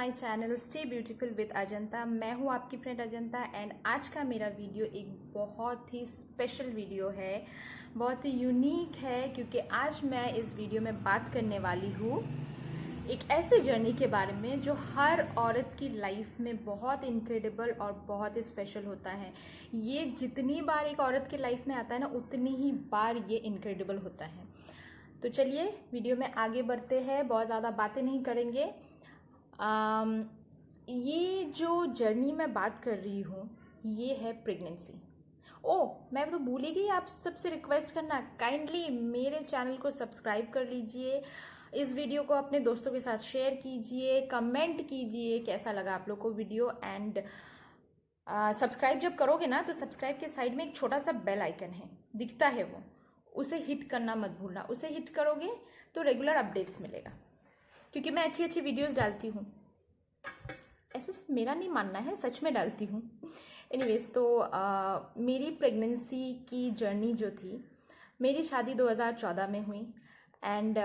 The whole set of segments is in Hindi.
My channel stay beautiful with Ajanta. मैं हूँ आपकी फ्रेंड अजंता एंड आज का मेरा वीडियो एक बहुत ही स्पेशल वीडियो है, बहुत ही यूनिक है, क्योंकि आज मैं इस वीडियो में बात करने वाली हूँ एक ऐसे जर्नी के बारे में जो हर औरत की लाइफ में बहुत इनक्रेडिबल और बहुत ही स्पेशल होता है। ये जितनी बार एक औरत की लाइफ में आता है ना, उतनी ही बार ये इनक्रेडिबल होता है। तो चलिए वीडियो में आगे बढ़ते हैं, बहुत ज़्यादा बातें नहीं करेंगे। ये जो जर्नी मैं बात कर रही हूँ ये है प्रेगनेंसी। मैं तो भूल ही गई आप सबसे रिक्वेस्ट करना, काइंडली मेरे चैनल को सब्सक्राइब कर लीजिए, इस वीडियो को अपने दोस्तों के साथ शेयर कीजिए, कमेंट कीजिए कैसा लगा आप लोग को वीडियो। एंड सब्सक्राइब जब करोगे ना तो सब्सक्राइब के साइड में एक छोटा सा बेल आइकन है, दिखता है वो, उसे हिट करना मत भूलना। उसे हिट करोगे तो रेगुलर अपडेट्स मिलेगा, क्योंकि मैं अच्छी अच्छी वीडियोस डालती हूँ। ऐसे मेरा नहीं मानना है, सच में डालती हूँ। एनीवेज, तो मेरी प्रेगनेंसी की जर्नी जो थी, मेरी शादी 2014 में हुई एंड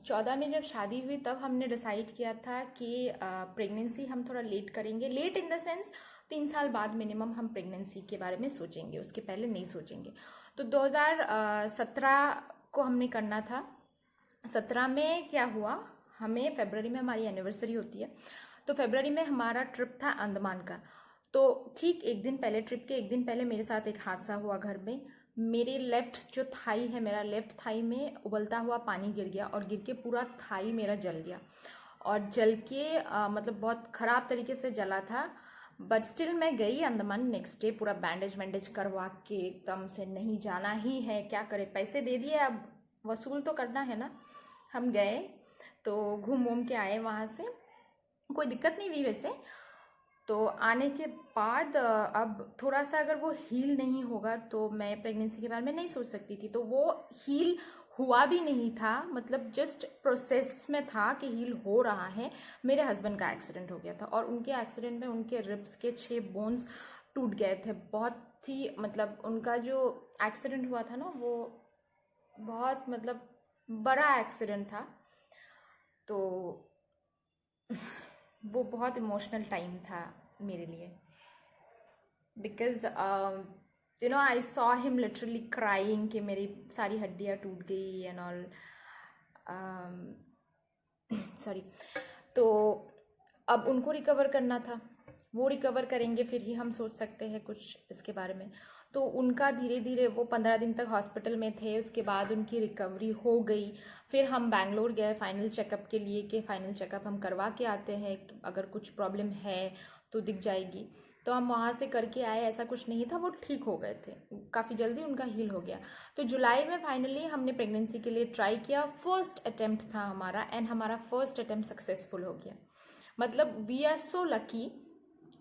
14 में जब शादी हुई तब हमने डिसाइड किया था कि प्रेगनेंसी हम थोड़ा लेट करेंगे। लेट इन द सेंस 3 साल बाद मिनिमम हम प्रेगनेंसी के बारे में सोचेंगे, उसके पहले नहीं सोचेंगे। तो 2017 को हमने करना था। 17 में क्या हुआ, हमें फरवरी में हमारी एनिवर्सरी होती है, तो फरवरी में हमारा ट्रिप था अंडमान का। तो ठीक एक दिन पहले, ट्रिप के एक दिन पहले मेरे साथ एक हादसा हुआ घर में। मेरे लेफ्ट जो थाई है, मेरा लेफ्ट थाई में उबलता हुआ पानी गिर गया और गिर के पूरा थाई मेरा जल गया। और जल के मतलब बहुत ख़राब तरीके से जला था, बट स्टिल मैं गई अंडमान नेक्स्ट डे, पूरा बैंडेज वैंडेज करवा के एकदम से, नहीं जाना ही है, क्या करें, पैसे दे दिए, अब वसूल तो करना है ना। हम गए तो घूम घूम के आए वहाँ से, कोई दिक्कत नहीं हुई वैसे। तो आने के बाद अब थोड़ा सा अगर वो हील नहीं होगा तो मैं प्रेगनेंसी के बारे में नहीं सोच सकती थी। तो वो हील हुआ भी नहीं था, मतलब जस्ट प्रोसेस में था कि हील हो रहा है। मेरे हस्बैंड का एक्सीडेंट हो गया था और उनके एक्सीडेंट में उनके रिब्स के 6 बोन्स टूट गए थे। बहुत ही मतलब उनका जो एक्सीडेंट हुआ था ना, वो बहुत मतलब बड़ा एक्सीडेंट था। तो वो बहुत इमोशनल टाइम था मेरे लिए, because I saw him literally crying कि मेरी सारी हड्डियाँ टूट गई एंड ऑल, सॉरी। तो अब उनको रिकवर करना था, वो रिकवर करेंगे फिर ही हम सोच सकते हैं कुछ इसके बारे में। तो उनका धीरे धीरे, वो 15 दिन तक हॉस्पिटल में थे, उसके बाद उनकी रिकवरी हो गई। फिर हम बैंगलोर गए फाइनल चेकअप के लिए कि फाइनल चेकअप हम करवा के आते हैं, अगर कुछ प्रॉब्लम है तो दिख जाएगी। तो हम वहाँ से करके आए, ऐसा कुछ नहीं था, वो ठीक हो गए थे, काफ़ी जल्दी उनका हील हो गया। तो जुलाई में फाइनली हमने प्रेगनेंसी के लिए ट्राई किया। फर्स्ट अटेम्प्ट था हमारा एंड हमारा फर्स्ट अटेम्प्ट सक्सेसफुल हो गया। मतलब वी आर सो लकी।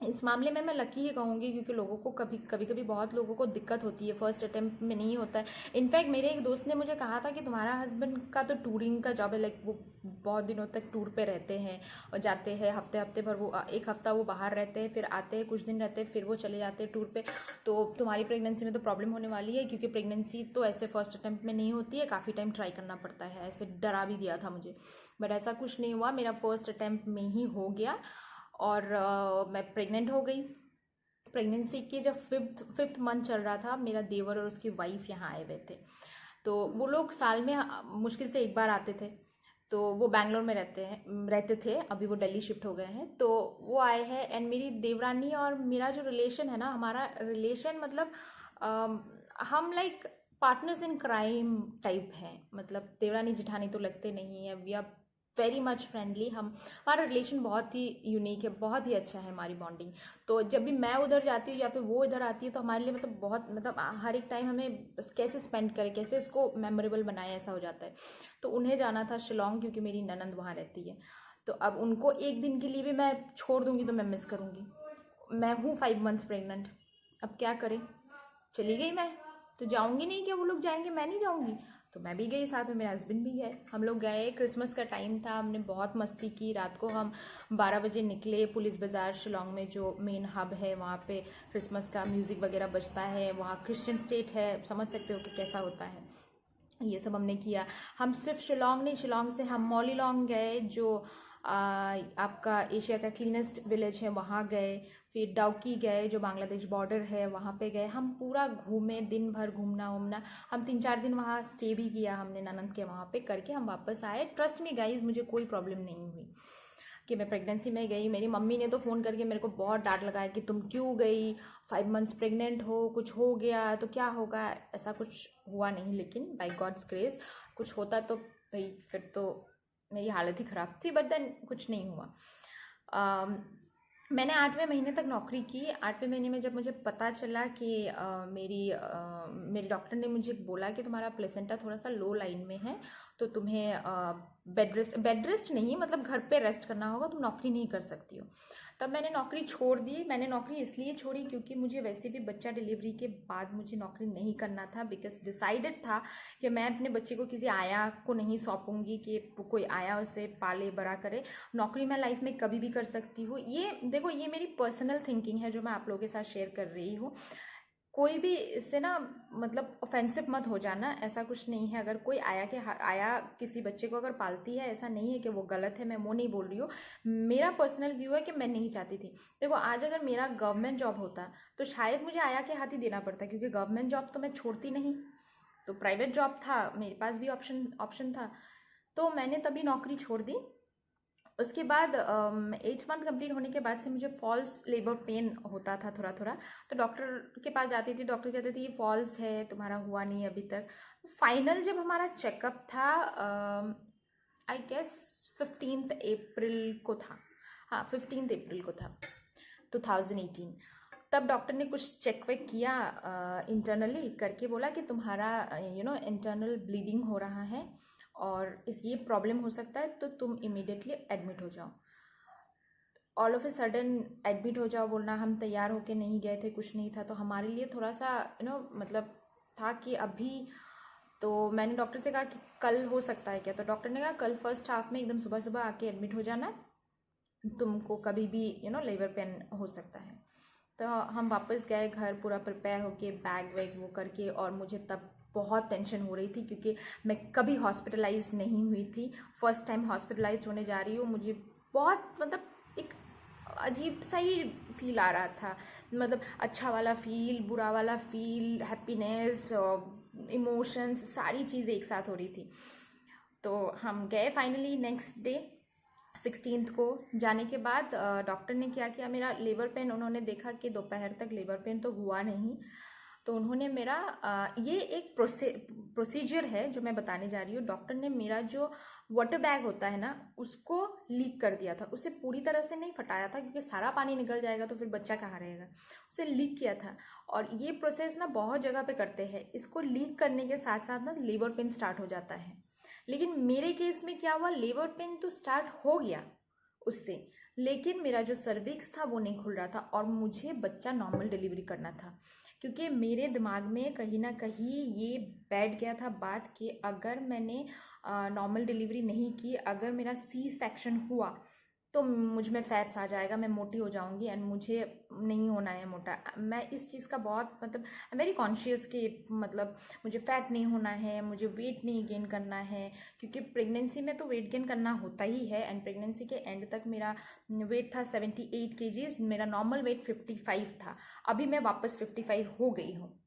इस मामले में मैं लकी ही कहूँगी, क्योंकि लोगों को कभी बहुत लोगों को दिक्कत होती है, फर्स्ट अटेम्प्ट में नहीं होता है। इनफैक्ट मेरे एक दोस्त ने मुझे कहा था कि तुम्हारा हस्बैंड का तो टूरिंग का जॉब है, लाइक वो बहुत दिनों तक टूर पे रहते हैं और जाते हैं, हफ्ते भर, वो एक हफ्ता वो बाहर रहते हैं, फिर आते हैं, कुछ दिन रहते हैं, फिर वो चले जाते हैं टूर पे। तो तुम्हारी प्रेगनेंसी में तो प्रॉब्लम होने वाली है, क्योंकि प्रेगनेंसी तो ऐसे फर्स्ट अटेम्प्ट में नहीं होती है, काफ़ी टाइम ट्राई करना पड़ता है, ऐसे डरा भी दिया था मुझे। बट ऐसा कुछ नहीं हुआ, मेरा फर्स्ट अटेम्प्ट में ही हो गया और मैं प्रेग्नेंट हो गई। प्रेगनेंसी के जब फिफ्थ मंथ चल रहा था, मेरा देवर और उसकी वाइफ यहाँ आए हुए थे। तो वो लोग साल में मुश्किल से एक बार आते थे। तो वो बैंगलोर में रहते थे, अभी वो दिल्ली शिफ्ट हो गए हैं। तो वो आए हैं एंड मेरी देवरानी और मेरा जो रिलेशन है ना, हमारा रिलेशन मतलब हम like partners in crime type हैं। मतलब देवरानी जिठानी तो लगते नहीं है, we are very much friendly. हमारा रिलेशन बहुत ही यूनिक है, बहुत ही अच्छा है हमारी बॉन्डिंग। तो जब भी मैं उधर जाती हूँ या फिर वो इधर आती है, तो हमारे लिए मतलब बहुत, मतलब हर एक टाइम हमें कैसे स्पेंड करें, कैसे इसको मेमोरेबल बनाए, ऐसा हो जाता है। तो उन्हें जाना था शिलोंग, क्योंकि मेरी ननंद वहाँ रहती है। तो अब उनको एक दिन के लिए भी मैं छोड़ दूँगी तो मैं मिस करूँगी। मैं हूँ 5 मंथ्स प्रेगनेंट, अब क्या करें, चली गई मैं तो जाऊँगी नहीं, क्या वो लोग जाएंगे, मैं नहीं जाऊँगी। तो मैं भी गई, साथ में मेरे हस्बैंड भी गए। हम लोग गए, क्रिसमस का टाइम था, हमने बहुत मस्ती की। रात को हम 12 बजे निकले, पुलिस बाज़ार शिलोंग में जो मेन हब है, वहाँ पे क्रिसमस का म्यूज़िक वगैरह बजता है। वहाँ क्रिश्चियन स्टेट है, समझ सकते हो कि कैसा होता है। ये सब हमने किया। हम सिर्फ शिलोंग नहीं, शिलोंग से हम मॉलीलोंग गए, जो आपका एशिया का क्लीनेस्ट विलेज है वहाँ गए, फिर डाउकी गए जो बांग्लादेश बॉर्डर है वहाँ पे गए। हम पूरा घूमे, दिन भर घूमना उमना। हम 3-4 दिन वहाँ स्टे भी किया हमने ननंद के वहाँ पे करके हम वापस आए। ट्रस्ट मी गाइज, मुझे कोई प्रॉब्लम नहीं हुई कि मैं प्रेगनेंसी में गई। मेरी मम्मी ने तो फ़ोन करके मेरे को बहुत डांट लगाया कि तुम क्यों गई, 5 मंथ्स प्रेग्नेंट हो, कुछ हो गया तो क्या होगा। ऐसा कुछ हुआ नहीं, लेकिन बाय गॉड्स ग्रेस कुछ होता तो भाई फिर तो मेरी हालत ही ख़राब थी, बट देन कुछ नहीं हुआ। मैंने 8वें महीने तक नौकरी की। 8वें महीने में जब मुझे पता चला कि मेरे डॉक्टर ने मुझे बोला कि तुम्हारा प्लेसेंटा थोड़ा सा लो लाइन में है, तो तुम्हें बेड रेस्ट नहीं, मतलब घर पे रेस्ट करना होगा, तुम नौकरी नहीं कर सकती हो। तब मैंने नौकरी छोड़ दी। मैंने नौकरी इसलिए छोड़ी क्योंकि मुझे वैसे भी बच्चा डिलीवरी के बाद मुझे नौकरी नहीं करना था, बिकॉज डिसाइडेड था कि मैं अपने बच्चे को किसी आया को नहीं सौंपूंगी कि कोई आया उसे पाले बड़ा करे। नौकरी मैं लाइफ में कभी भी कर सकती हूँ। ये देखो, ये मेरी पर्सनल थिंकिंग है जो मैं आप लोगों के साथ शेयर कर रही हूँ। कोई भी इससे ना मतलब ऑफेंसिव मत हो जाना, ऐसा कुछ नहीं है। अगर कोई आया किसी बच्चे को अगर पालती है, ऐसा नहीं है कि वो गलत है, मैं वो नहीं बोल रही हूँ। मेरा पर्सनल व्यू है कि मैं नहीं चाहती थी। देखो, आज अगर मेरा गवर्नमेंट जॉब होता तो शायद मुझे आया के हाथ ही देना पड़ता, क्योंकि गवर्नमेंट जॉब तो मैं छोड़ती नहीं, तो प्राइवेट जॉब था, मेरे पास भी ऑप्शन था, तो मैंने तभी नौकरी छोड़ दी। उसके बाद 8 मंथ कंप्लीट होने के बाद से मुझे फॉल्स लेबर पेन होता था थोड़ा थोड़ा, तो डॉक्टर के पास जाती थी। डॉक्टर कहते थे ये फॉल्स है, तुम्हारा हुआ नहीं अभी तक। फाइनल जब हमारा चेकअप था, आई गेस 15 अप्रैल को था, हाँ 15 अप्रैल को था 2018। तब डॉक्टर ने कुछ चेक वेक किया इंटरनली करके, बोला कि तुम्हारा इंटरनल ब्लीडिंग हो रहा है और ये प्रॉब्लम हो सकता है, तो तुम इमीडिएटली एडमिट हो जाओ। All of a sudden admit हो जाओ बोलना, हम तैयार होके नहीं गए थे, कुछ नहीं था, तो हमारे लिए थोड़ा सा मतलब था कि अभी। तो मैंने डॉक्टर से कहा कि कल हो सकता है क्या, तो डॉक्टर ने कहा कल फर्स्ट हाफ में एकदम सुबह सुबह आके एडमिट हो जाना, तुमको कभी भी लेबर पेन हो सकता है। तो हम वापस गए घर, पूरा प्रिपेयर होके बैग वैग वो करके, और मुझे तब बहुत टेंशन हो रही थी क्योंकि मैं कभी हॉस्पिटलाइज नहीं हुई थी, फर्स्ट टाइम हॉस्पिटलाइज होने जा रही हूँ। मुझे बहुत मतलब एक अजीब सा ही फील आ रहा था, मतलब अच्छा वाला फील, बुरा वाला फील, हैप्पीनेस, इमोशंस, सारी चीज़ें एक साथ हो रही थी। तो हम गए फाइनली नेक्स्ट डे 16 को। जाने के बाद डॉक्टर ने क्या किया, मेरा लेबर पेन उन्होंने देखा कि दोपहर तक लेबर पेन तो हुआ नहीं, तो उन्होंने मेरा ये एक प्रोसीजर है जो मैं बताने जा रही हूँ। डॉक्टर ने मेरा जो वाटर बैग होता है ना, उसको लीक कर दिया था। उसे पूरी तरह से नहीं फटाया था क्योंकि सारा पानी निकल जाएगा तो फिर बच्चा कहाँ रहेगा, उसे लीक किया था। और ये प्रोसेस ना बहुत जगह पे करते हैं, इसको लीक करने के साथ साथ ना लेबर पेन स्टार्ट हो जाता है। लेकिन मेरे केस में क्या हुआ, लेबर पेन तो स्टार्ट हो गया उससे, लेकिन मेरा जो सर्विक्स था वो नहीं खुल रहा था, और मुझे बच्चा नॉर्मल डिलीवरी करना था। क्योंकि मेरे दिमाग में कहीं ना कहीं ये बैठ गया था बात कि अगर मैंने नॉर्मल डिलीवरी नहीं की, अगर मेरा सी सेक्शन हुआ तो मुझ में फैट्स आ जाएगा, मैं मोटी हो जाऊंगी, एंड मुझे नहीं होना है मोटा। मैं इस चीज़ का बहुत मतलब वेरी कॉन्शियस कि मतलब मुझे फैट नहीं होना है, मुझे वेट नहीं गेन करना है, क्योंकि प्रेगनेंसी में तो वेट गेन करना होता ही है। एंड प्रेगनेंसी के एंड तक मेरा वेट था 78 kg, मेरा नॉर्मल वेट 55 था। अभी मैं वापस 55 हो गई हूँ।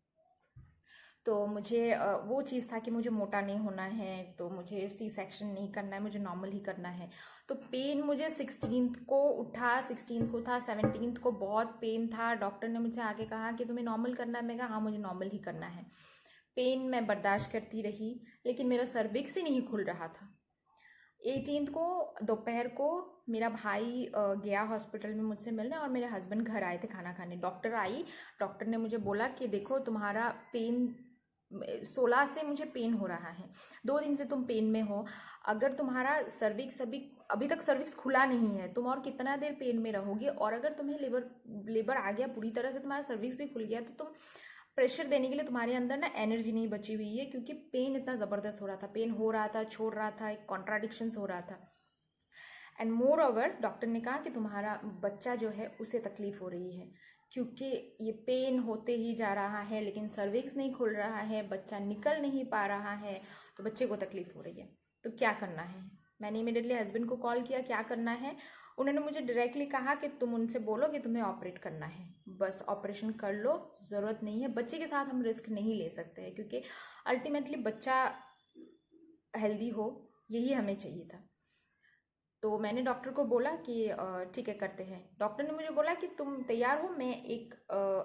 तो मुझे वो चीज़ था कि मुझे मोटा नहीं होना है, तो मुझे सी सेक्शन नहीं करना है, मुझे नॉर्मल ही करना है। तो पेन मुझे 16 को उठा, 16 को था, 17 को बहुत पेन था। डॉक्टर ने मुझे आके कहा कि तुम्हें नॉर्मल करना है, मैं कहा हाँ मुझे नॉर्मल ही करना है। पेन मैं बर्दाश्त करती रही, लेकिन मेरा सर्विक्स ही नहीं खुल रहा था। 18 को दोपहर को मेरा भाई गया हॉस्पिटल में मुझसे मिलने, और मेरे हस्बैंड घर आए थे खाना खाने। डॉक्टर आई, डॉक्टर ने मुझे बोला कि देखो तुम्हारा पेन 16 से मुझे पेन हो रहा है, 2 दिन से तुम पेन में हो। अगर तुम्हारा सर्विक्स अभी तक सर्विक्स खुला नहीं है, तुम और कितना देर पेन में रहोगे, और अगर तुम्हें लेबर आ गया पूरी तरह से, तुम्हारा सर्विक्स भी खुल गया, तो तुम प्रेशर देने के लिए तुम्हारे अंदर ना एनर्जी नहीं बची हुई है, क्योंकि पेन इतना ज़बरदस्त हो रहा था, पेन हो रहा था, छोड़ रहा था, एक कॉन्ट्राडिक्शंस हो रहा था। एंड मोर ओवर डॉक्टर ने कहा कि तुम्हारा बच्चा जो है उसे तकलीफ हो रही है, क्योंकि ये पेन होते ही जा रहा है लेकिन सर्विक्स नहीं खुल रहा है, बच्चा निकल नहीं पा रहा है, तो बच्चे को तकलीफ हो रही है। तो क्या करना है, मैंने इमीडिएटली हस्बैंड को कॉल किया, क्या करना है। उन्होंने मुझे डायरेक्टली कहा कि तुम उनसे बोलो कि तुम्हें ऑपरेट करना है, बस ऑपरेशन कर लो, ज़रूरत नहीं है। बच्चे के साथ हम रिस्क नहीं ले सकते हैं, क्योंकि अल्टीमेटली बच्चा हेल्दी हो, यही हमें चाहिए था। तो मैंने डॉक्टर को बोला कि ठीक है करते हैं। डॉक्टर ने मुझे बोला कि तुम तैयार हो, मैं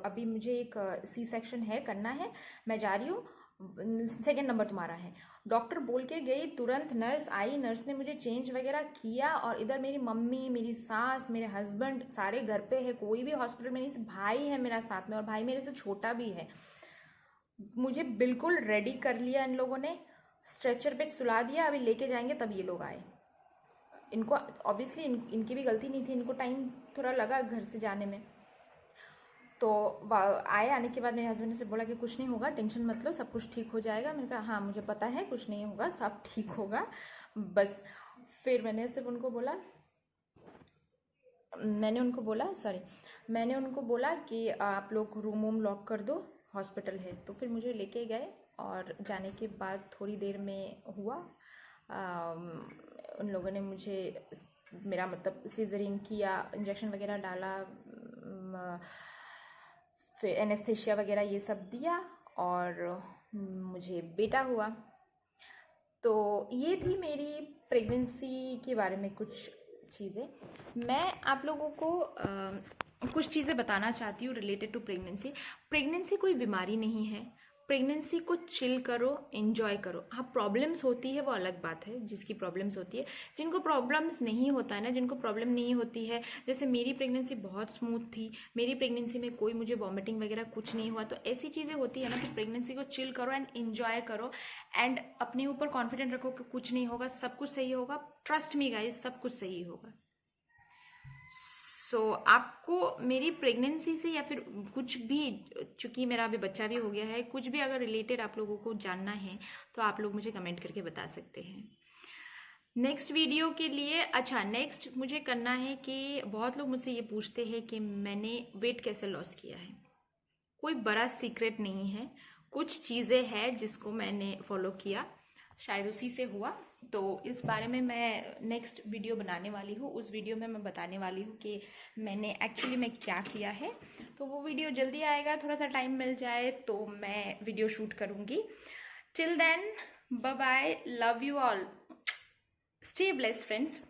अभी मुझे एक सी सेक्शन है करना है, मैं जा रही हूँ, सेकेंड नंबर तुम्हारा है। डॉक्टर बोल के गई, तुरंत नर्स आई, नर्स ने मुझे चेंज वगैरह किया, और इधर मेरी मम्मी, मेरी सास, मेरे हस्बैंड सारे घर पे है, कोई भी हॉस्पिटल में नहीं, सिर्फ भाई है मेरा साथ में, और भाई मेरे से छोटा भी है। मुझे बिल्कुल रेडी कर लिया इन लोगों ने, स्ट्रेचर पे सुला दिया, अभी लेके जाएंगे, तब ये लोग आए। इनको ऑब्वियसली इनकी भी गलती नहीं थी, इनको टाइम थोड़ा लगा घर से जाने में। तो आने के बाद मेरे हस्बैंड ने से बोला कि कुछ नहीं होगा, टेंशन मत लो, सब कुछ ठीक हो जाएगा। मैंने कहा हाँ मुझे पता है कुछ नहीं होगा, सब ठीक होगा बस। फिर मैंने उनको बोला कि आप लोग रूम वूम लॉक कर दो, हॉस्पिटल है। तो फिर मुझे लेके गए, और जाने के बाद थोड़ी देर में हुआ, उन लोगों ने मुझे मेरा मतलब सीजरिंग किया, इंजेक्शन वगैरह डाला, फिर एनेस्थेशिया वगैरह ये सब दिया, और मुझे बेटा हुआ। तो ये थी मेरी प्रेगनेंसी के बारे में कुछ चीज़ें। मैं आप लोगों को कुछ चीज़ें बताना चाहती हूँ रिलेटेड टू प्रेगनेंसी। प्रेगनेंसी कोई बीमारी नहीं है, प्रेगनेंसी को चिल करो, एंजॉय करो। हाँ प्रॉब्लम्स होती है वो अलग बात है, जिसकी प्रॉब्लम्स होती है। जिनको प्रॉब्लम्स नहीं होता है ना, जिनको प्रॉब्लम नहीं होती है, जैसे मेरी प्रेगनेंसी बहुत स्मूथ थी, मेरी प्रेगनेंसी में कोई मुझे वॉमिटिंग वगैरह कुछ नहीं हुआ। तो ऐसी चीज़ें होती है ना कि प्रेगनेंसी को चिल करो एंड एंजॉय करो, एंड अपने ऊपर कॉन्फिडेंट रखो कि कुछ नहीं होगा, सब कुछ सही होगा। ट्रस्ट मी गाइस, सब कुछ सही होगा। आपको मेरी प्रेगनेंसी से या फिर कुछ भी, चूंकि मेरा अभी बच्चा भी हो गया है, कुछ भी अगर रिलेटेड आप लोगों को जानना है तो आप लोग मुझे कमेंट करके बता सकते हैं। नेक्स्ट वीडियो के लिए नेक्स्ट मुझे करना है कि बहुत लोग मुझसे ये पूछते हैं कि मैंने वेट कैसे लॉस किया है। कोई बड़ा सीक्रेट नहीं है, कुछ चीज़ें हैं जिसको मैंने फॉलो किया, शायद उसी से हुआ। तो इस बारे में मैं नेक्स्ट वीडियो बनाने वाली हूँ। उस वीडियो में मैं बताने वाली हूँ कि मैंने एक्चुअली में क्या किया है। तो वो वीडियो जल्दी आएगा, थोड़ा सा टाइम मिल जाए तो मैं वीडियो शूट करूँगी। Till then bye bye, love you all, stay blessed friends.